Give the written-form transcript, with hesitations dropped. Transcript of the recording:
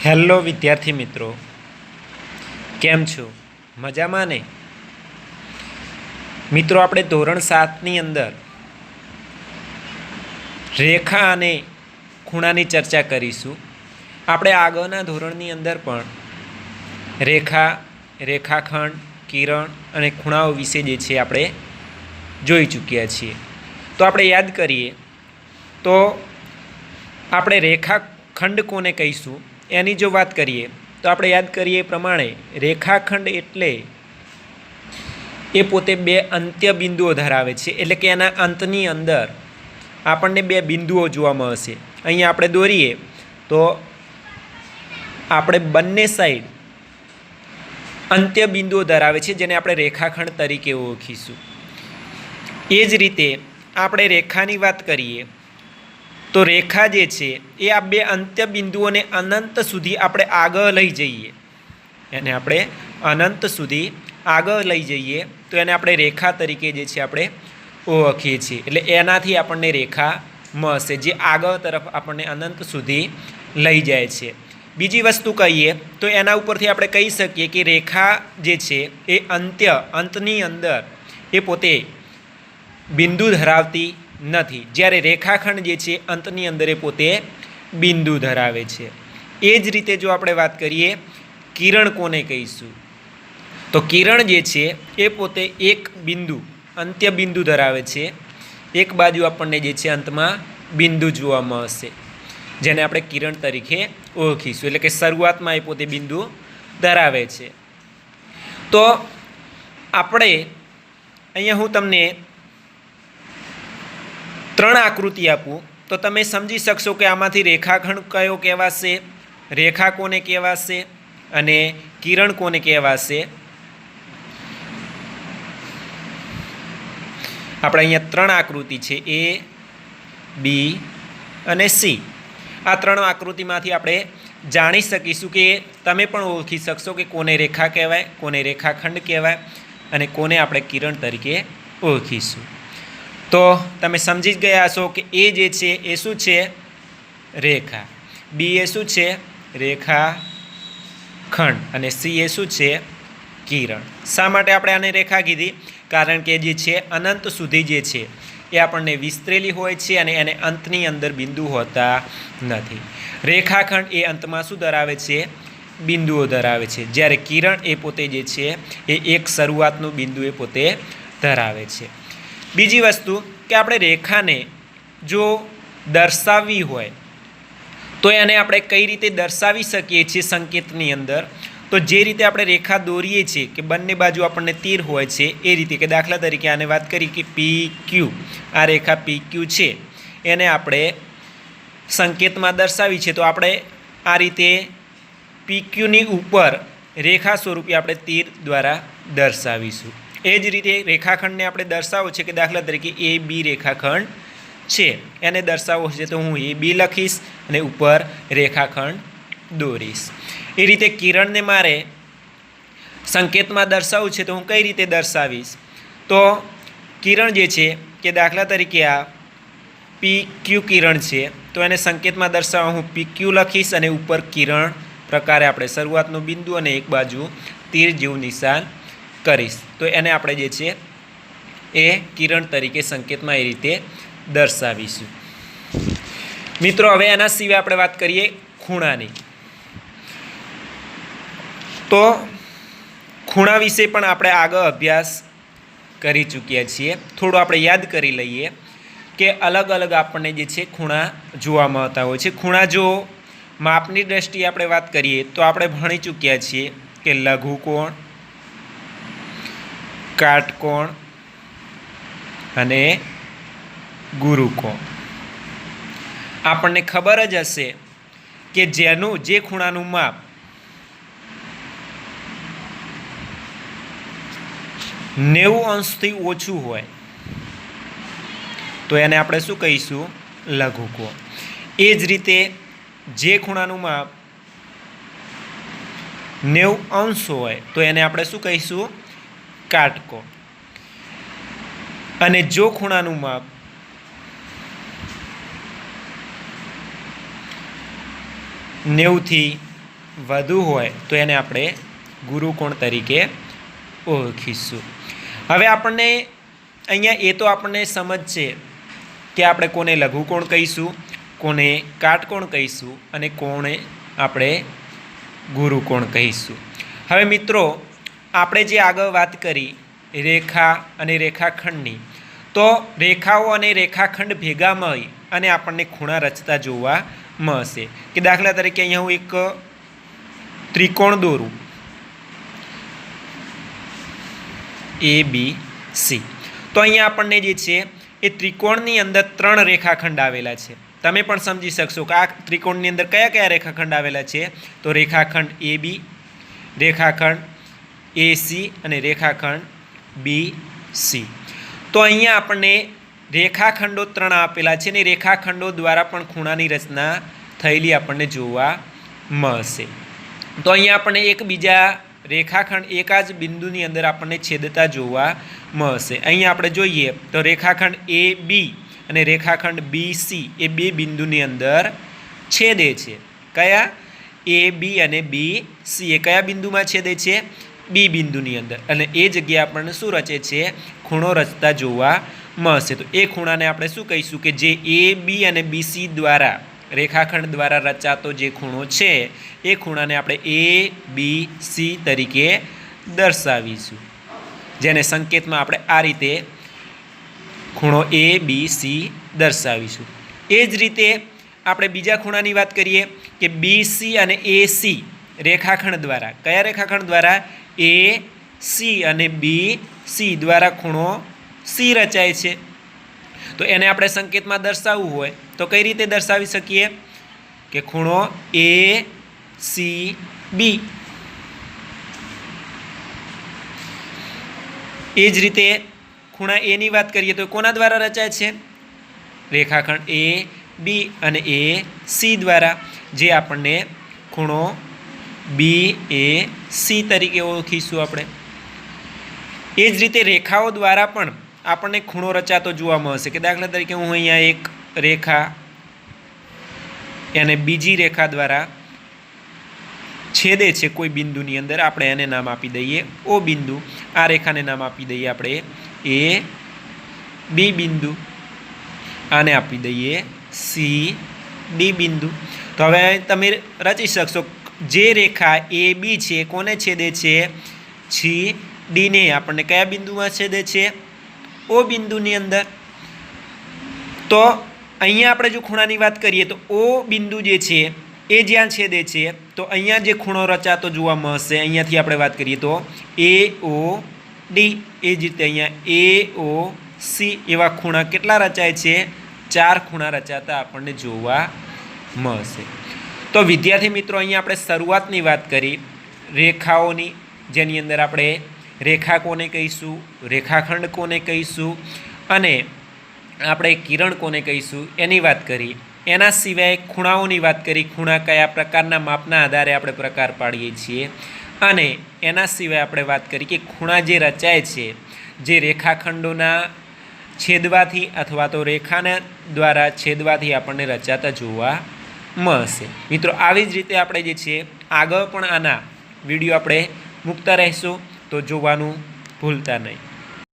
Hello વિદ્યાર્થી મિત્રો, કેમ છો? મજામાં ને? મિત્રો, આપણે ધોરણ 7ની અંદર રેખા અને ખૂણાની ચર્ચા કરીશું. આપણે આગળના ધોરણની અંદર પણ રેખા, રેખાખંડ, કિરણ અને ખૂણાઓ વિશે જે છે આપણે જોઈ ચૂક્યા છીએ. તો આપણે યાદ કરીએ તો આપણે રેખાખંડ કોને કહીશું એની જો વાત કરીએ તો આપણે યાદ કરીએ એ પ્રમાણે રેખાખંડ એટલે એ પોતે બે અંત્ય બિંદુઓ ધરાવે છે. એટલે કે એના અંતની અંદર આપણને બે બિંદુઓ જોવા મળશે. અહીંયા આપણે દોરીએ તો આપણે બંને સાઈડ અંત્ય બિંદુઓ ધરાવે છે, જેને આપણે રેખાખંડ તરીકે ઓળખીશું. એ જ રીતે આપણે રેખાની વાત કરીએ તો રેખા જે છે એ આ બે અંત્ય બિંદુઓને અનંત સુધી આપણે આગળ લઈ જઈએ, એને આપણે અનંત સુધી આગળ લઈ જઈએ તો એને આપણે રેખા તરીકે જે છે આપણે ઓળખીએ છીએ. એટલે એનાથી આપણને રેખા મળશે જે આગળ તરફ આપણને અનંત સુધી લઈ જાય છે. બીજી વસ્તુ કહીએ તો એના ઉપરથી આપણે કહી શકીએ કે રેખા જે છે એ અંતની અંદર એ પોતે બિંદુ ધરાવતી નથી, જ્યારે રેખાખંડ જે છે અંતની અંદર એ પોતે બિંદુ ધરાવે છે. એ જ રીતે જો આપણે વાત કરીએ કિરણ કોને કહીશું તો કિરણ જે છે એ પોતે એક બિંદુ અંત્ય બિંદુ ધરાવે છે. એક બાજુ આપણને જે છે અંતમાં બિંદુ જોવા મળશે, જેને આપણે કિરણ તરીકે ઓળખીશું. એટલે કે શરૂઆતમાં એ પોતે બિંદુ ધરાવે છે. તો આપણે અહીંયા હું તમને 3 આકૃતિ આપું તો તમે સમજી શકશો કે આમાંથી રેખાખંડ કયો કહેવાશે, રેખા કોને કહેવાશે અને કિરણ કોને કહેવાશે. આપણે અહીંયા 3 આકૃતિ છે, A, B અને C. આ 3 આકૃતિમાંથી આપણે જાણી શકીશું કે તમે પણ ઓળખી શકશો કે કોને રેખા કહેવાય, કોને રેખાખંડ કહેવાય અને કોને આપણે કિરણ તરીકે ઓળખીશું. તો તમે સમજી જ ગયા છો કે એ જે છે એ શું છે? રેખા. બી એ શું છે? રેખાખંડ. અને સી એ શું છે? કિરણ. શા માટે આપણે આને રેખા કીધી? કારણ કે જે છે અનંત સુધી જે છે એ આપણને વિસ્તરેલી હોય છે અને એને અંતની અંદર બિંદુ હોતા નથી. રેખાખંડ એ અંતમાં શું ધરાવે છે? બિંદુઓ ધરાવે છે, જ્યારે કિરણ એ પોતે જે છે એ એક શરૂઆતનું બિંદુ એ પોતે ધરાવે છે. બીજી વસ્તુ કે આપણે રેખાને જો દર્શાવવી હોય તો એને આપણે કઈ રીતે દર્શાવી શકીએ છીએ સંકેતની અંદર? તો જે રીતે આપણે રેખા દોરીએ છીએ કે બંને બાજુ આપણને તીર હોય છે એ રીતે, કે દાખલા તરીકે આને વાત કરી કે PQ, આ રેખા PQ છે એને આપણે સંકેતમાં દર્શાવી છે તો આપણે આ રીતે PQની ઉપર રેખા સ્વરૂપે આપણે તીર દ્વારા દર્શાવીશું. એ જ રીતે રેખાખંડને આપણે દર્શાવવો છે કે દાખલા તરીકે AB રેખાખંડ છે, એને દર્શાવવો છે તો હું AB લખીશ અને ઉપર રેખાખંડ દોરીશ. એ રીતે કિરણને મારે સંકેતમાં દર્શાવવું છે તો હું કઈ રીતે દર્શાવીશ? તો કિરણ જે છે કે દાખલા તરીકે આ PQ કિરણ છે તો એને સંકેતમાં દર્શાવવા હું PQ લખીશ અને ઉપર કિરણ પ્રકારે આપણે શરૂઆતનું બિંદુ અને એક બાજુ તીર જેવું નિશાન કરીશ. તો એને આપણે જે છે એ કિરણ તરીકે સંકેતમાં એ રીતે દર્શાવીશું. મિત્રો, હવે એના સિવાય આપણે વાત કરીએ ખૂણાની. તો ખૂણા વિશે પણ આપણે આગળ અભ્યાસ કરી ચૂક્યા છીએ. થોડું આપણે યાદ કરી લઈએ કે અલગ અલગ આપણને જે છે ખૂણા જોવા મળતા હોય છે. ખૂણા જો માપની દ્રષ્ટિએ આપણે વાત કરીએ તો આપણે ભણી ચૂક્યા છીએ કે લઘુકોણ, કાટકોણ અને ગુરુકોણ. આપણને ખબર જ હશે કે જે ખૂણાનું માપ 90 અંશથી ઓછું હોય તો એને આપણે શું કહીશું? લઘુકોણ. એ જ રીતે જે ખૂણાનું માપ 90 અંશ હોય તો એને આપણે શું કહીશું? કાટકોણ. અને જો ખૂણાનું માપ 90 થી વધુ હોય તો એને આપણે ગુરુકોણ તરીકે ઓળખીશું. હવે આપણને અહીંયા એ તો આપણને સમજ છે કે આપણે કોને લઘુકોણ કહીશું, કોને કાટકોણ કહીશું અને કોને આપણે ગુરુકોણ કહીશું. હવે મિત્રો આપણે જે આગળ વાત કરી રેખા અને રેખાખંડની, તો રેખાઓ અને રેખાખંડ ભેગા મળી અને આપણને ખૂણા રચતા જોવા મળશે. કે દાખલા તરીકે અહીંયા હું એક ત્રિકોણ દોરું ABC, તો અહીંયા આપણને જે છે એ ત્રિકોણની અંદર 3 રેખાખંડ આવેલા છે. તમે પણ સમજી શકશો કે આ ત્રિકોણની અંદર કયા કયા રેખાખંડ આવેલા છે. તો રેખાખંડ AB, રેખાખંડ AC અને રેખાખંડ BC. તો અહીંયા આપણને રેખાખંડો 3 આપેલા છે અને રેખાખંડો દ્વારા પણ ખૂણાની રચના થયેલી આપણને જોવા મળશે. તો અહીંયા આપણને એકબીજા રેખાખંડ એકા જ બિંદુની અંદર આપણને છેદતા જોવા મળશે. અહીંયા આપણે જોઈએ તો રેખાખંડ AB અને રેખાખંડ BC એ 2 બિંદુની અંદર છેદે છે. કયા? AB અને BC એ કયા બિંદુમાં છેદે છે? B બિંદુની અંદર. અને એ જગ્યાએ આપણને શું રચે છે? ખૂણો રચતા જોવા મળશે. તો એ ખૂણાને આપણે શું કહીશું કે જે AB અને BC દ્વારા રેખાખંડ દ્વારા રચાતો જે ખૂણો છે એ ખૂણાને આપણે ABC તરીકે દર્શાવીશું, જેને સંકેતમાં આપણે આ રીતે ખૂણો ABC દર્શાવીશું. એ જ રીતે આપણે બીજા ખૂણાની વાત કરીએ કે BC અને AC રેખાખંડ દ્વારા, કયા રેખાખંડ દ્વારા? AC અને BC દ્વારા ખૂણો C રચાય છે. તો એને આપણે સંકેતમાં દર્શાવવું હોય તો કઈ રીતે દર્શાવી શકીએ કે ખૂણો ACB. એ જ રીતે ખૂણા એની વાત કરીએ તો કોના દ્વારા રચાય છે? રેખાખંડ AB અને AC દ્વારા, જે આપણને ખૂણો BAC તરીકે ઓળખીશું આપણે. એ જ રીતે રેખાઓ દ્વારા પણ આપણને ખૂણો રચાતો જોવા મળશે. કે દાખલા તરીકે હું અહીંયા એક રેખા એને બીજી રેખા દ્વારા છેદે છે કોઈ બિંદુની અંદર, આપણે એને નામ આપી દઈએ O બિંદુ. આ રેખાને નામ આપી દઈએ આપણે AB બિંદુ. આને આપી દઈએ CD બિંદુ. તો હવે તમે રચી શકશો જે રેખા AB છે કોને છેદે છે? CDને. આપણને કયા બિંદુમાં છેદે છે? O બિંદુની અંદર. તો અહીંયા આપણે જો ખૂણાની વાત કરીએ તો O બિંદુ જે છે એ જ્યાં છેદે છે તો અહીંયા જે ખૂણો રચાતો જોવા મળશે, અહીંયાથી આપણે વાત કરીએ તો AOD. એ જ રીતે અહીંયા AOC એવા ખૂણા કેટલા રચાય છે? 4 ખૂણા રચાતા આપણને જોવા મળશે. તો વિદ્યાર્થી મિત્રો અહીંયા આપણે શરૂઆતની વાત કરી રેખાઓની, જેની અંદર આપણે રેખા કોને કહીશું, રેખાખંડ કોને કહીશું અને આપણે કિરણ કોને કહીશું એની વાત કરી. એના સિવાય ખૂણાઓની વાત કરી, ખૂણા કયા પ્રકારના માપના આધારે આપણે પ્રકાર પાડીએ છીએ. અને એના સિવાય આપણે વાત કરી કે ખૂણા જે રચાય છે જે રેખાખંડોના છેદવાથી અથવા તો રેખાના દ્વારા છેદવાથી આપણને રચાતા જોવા મળશે. મિત્રો આવી જ રીતે આપણે જે છે આગળ પણ આના વિડીયો આપણે મૂકતા રહીશું, તો જોવાનું ભૂલતા નહીં.